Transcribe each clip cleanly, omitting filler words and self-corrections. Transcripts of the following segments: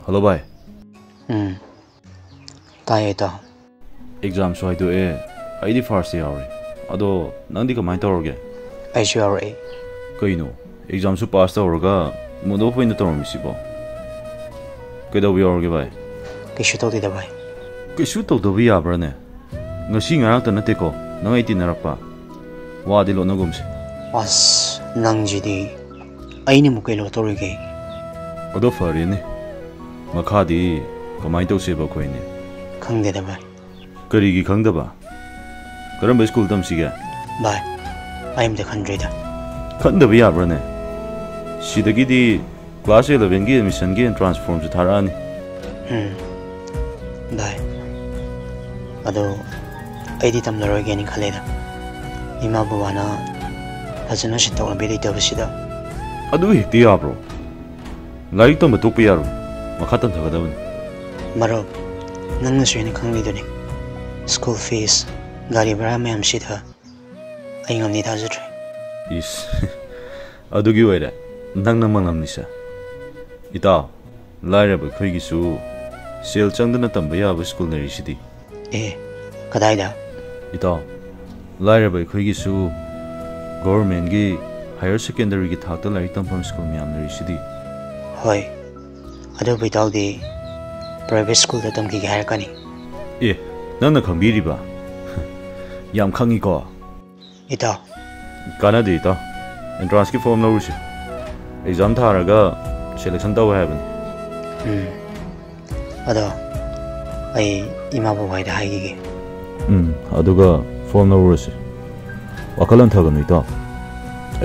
Hello, bye. Tayo ito. Exam so I do I di first year. Ado nandi ka mind tawrge. I sure a. Kaino. Exam so pass tawrga mudo point tawrmi sibo. Kada we orge bye. Kishu to dida bai. Kishu to do we abrane. Ngasi ngara ta nate ko. Nang 18 narapa. Wa di lo na gumsi. As nang jidi. Ai ni mukai lo torige. Ado fari ne. Makhadi kamai to seba ko ne. Khang dida bai. Karigi khangdaba. Karam school tamsiga. Bai. I am the country da. Khandaba yabrane. Sidagi di class 11 gi admission gi transform su tharani. Bai. Ado ai di tamlaro ge ni khaleda. Ima buwana fazana shita wa beli tabsida. Adu hekti yabro. Laik tam batuk pi yaro. Makhatan thagadabani. Maro nang suini khangli doni. School fees gari bra mayam sitha. Ai ngamni thajatre. Is. Adu gi waida. Nang namangam nisa. Ita lairaba khoi gi su sel changdana tamba yaba school nari sidi. Kadai da? Ita lairaba khoi gi su government gi higher secondary gi thakta larik tampam school miyam nari sidi. Hoi. Ado bitau di private school da tamki gi hire kani. Nang na khambiri ba. Yam khangi ko. Ita. Kana di ita. Entrance ki form lawrusi. Exam tharaga selection taw haibani. Ado ai ima bu wai da hai gi. Aduga form lawrusi. Wakalan thaganu ita.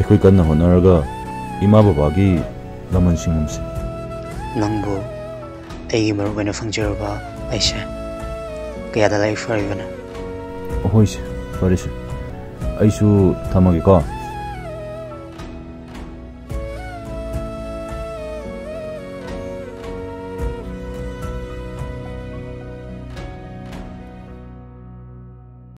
Aikhoi kanna honaraga ima baba gi laman singumsi. Nangbu ai maru bana fangjar ba aisha. Kaya da life for even. Hoise, farise. Aisu thamagi ka.